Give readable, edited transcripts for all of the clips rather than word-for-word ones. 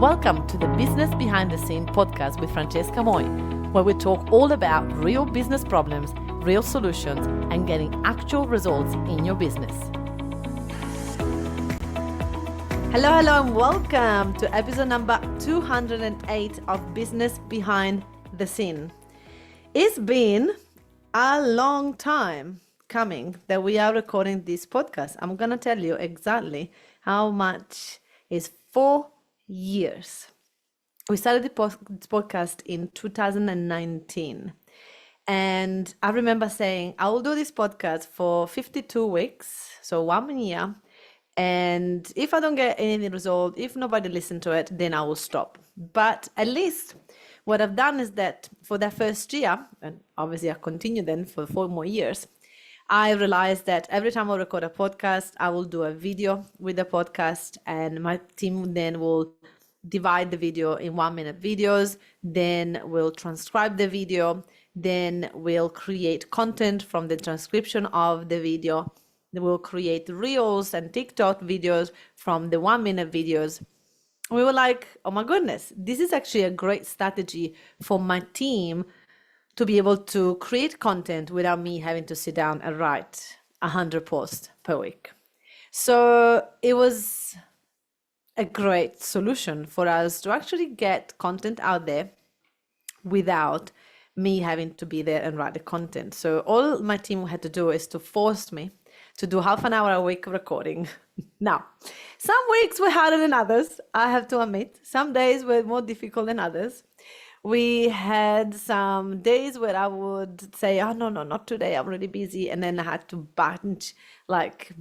Welcome to the Business Behind the Scene podcast with Francesca Moi, where we talk all about real business problems, real solutions, and getting actual results in your business. Hello, and welcome to episode number 208 of Business Behind the Scene. It's been a long time coming that we are recording this podcast. I'm going to tell you exactly how much is 4 years. We started the podcast in 2019. And I remember saying, I will do this podcast for 52 weeks, so 1 year. And if I don't get any result, if nobody listens to it, then I will stop. But at least what I've done is that for that first year, and obviously I continue then for 4 more years, I realized that every time I record a podcast, I will do a video with the podcast, and my team then will divide the video in 1-minute videos, then we'll transcribe the video, then we'll create content from the transcription of the video, then we'll create reels and TikTok videos from the 1-minute videos. We were like, oh my goodness, this is actually a great strategy for my team to be able to create content without me having to sit down and write 100 posts per week. So it was a great solution for us to actually get content out there without me having to be there and write the content. So all my team had to do is to force me to do half an hour a week recording. Now, some weeks were harder than others, I have to admit. Some days were more difficult than others. We had some days where I would say, oh, no, not today, I'm really busy. And then I had to batch like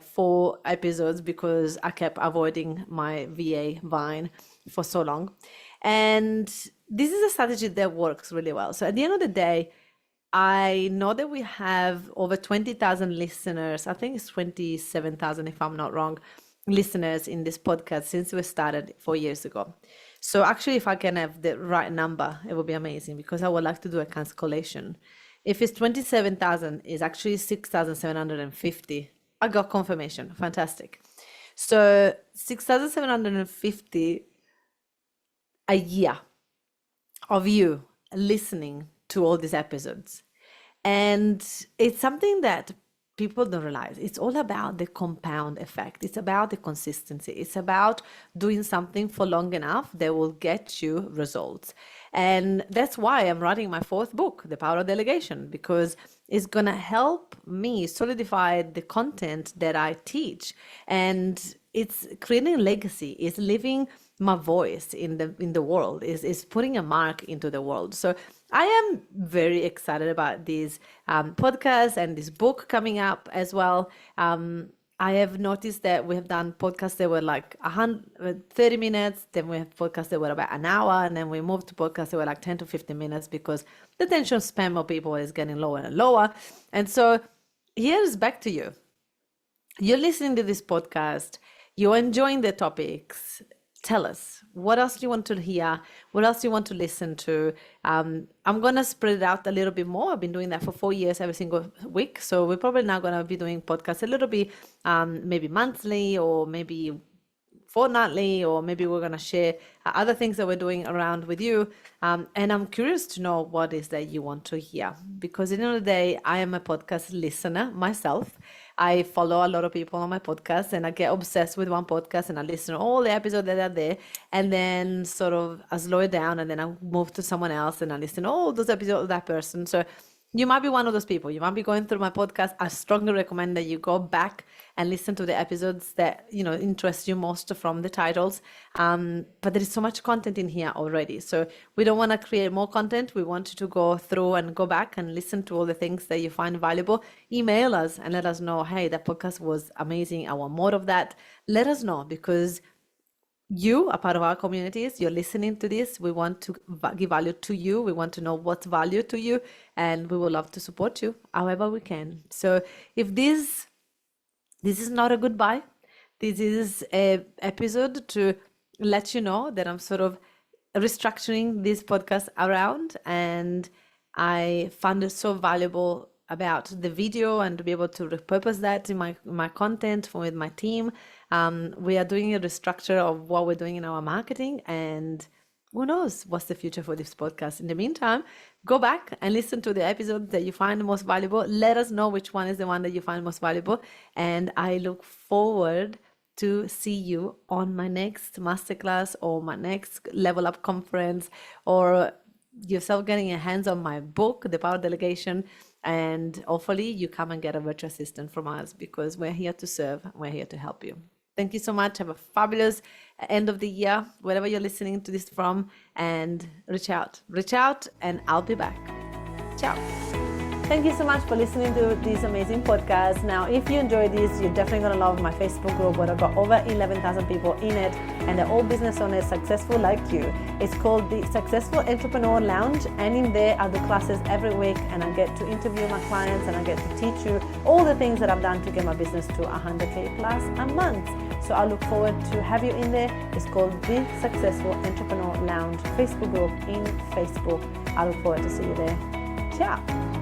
4 episodes because I kept avoiding my VA Vine for so long. And this is a strategy that works really well. So at the end of the day, I know that we have over 20,000 listeners. I think it's 27,000 if I'm not wrong, listeners in this podcast since we started 4 years ago. So actually, if I can have the right number, it would be amazing, because I would like to do a calculation. If it's 27,000, it's actually 6,750. I got confirmation. Fantastic. So 6,750 a year of you listening to all these episodes. And it's something that people don't realize. It's all about the compound effect. It's about the consistency. It's about doing something for long enough that will get you results. And that's why I'm writing my 4th book, The Power of Delegation, because it's going to help me solidify the content that I teach. And it's creating legacy. It's living my voice in the world, is putting a mark into the world. So I am very excited about this podcast and this book coming up as well. I have noticed that we have done podcasts that were like 30 minutes, then we have podcasts that were about an hour, and then we moved to podcasts that were like 10 to 15 minutes because the attention span of people is getting lower and lower. And so here's back to you. You're listening to this podcast, you're enjoying the topics. Tell us, what else do you want to hear? What else do you want to listen to? I'm going to spread it out a little bit more. I've been doing that for 4 years, every single week. So we're probably now going to be doing podcasts a little bit, maybe monthly or maybe fortnightly, or maybe we're going to share other things that we're doing around with you. And I'm curious to know what is that you want to hear, because at the end of the day, I am a podcast listener myself. I follow a lot of people on my podcast, and I get obsessed with one podcast and I listen to all the episodes that are there, and then sort of I slow it down and then I move to someone else and I listen to all those episodes of that person. So you might be one of those people. You might be going through my podcast. I strongly recommend that you go back and listen to the episodes that, interest you most from the titles. But there is so much content in here already. So we don't want to create more content. We want you to go through and go back and listen to all the things that you find valuable. Email us and let us know, hey, that podcast was amazing. I want more of that. Let us know, because you are part of our communities. You're listening to this. We want to give value to you. We want to know what's value to you, and we would love to support you however we can. So if this is not a goodbye, this is a episode to let you know that I'm sort of restructuring this podcast around, and I found it so valuable about the video and to be able to repurpose that in my content with my team. We are doing a restructure of what we're doing in our marketing, and who knows what's the future for this podcast. In the meantime, go back and listen to the episode that you find most valuable. Let us know which one is the one that you find most valuable, and I look forward to see you on my next masterclass or my next Level Up conference, or yourself getting your hands on my book, The Power of Delegation, and hopefully you come and get a virtual assistant from us, because we're here to serve, we're here to help you. Thank you so much. Have a fabulous end of the year, wherever you're listening to this from, and reach out, and I'll be back. Ciao. Thank you so much for listening to this amazing podcast. Now, if you enjoyed this, you're definitely going to love my Facebook group, where I've got over 11,000 people in it, and they're all business owners successful like you. It's called the Successful Entrepreneur Lounge, and in there I do classes every week, and I get to interview my clients, and I get to teach you all the things that I've done to get my business to 100K plus a month. So I look forward to have you in there. It's called the Successful Entrepreneur Lounge Facebook group in Facebook. I look forward to see you there. Ciao.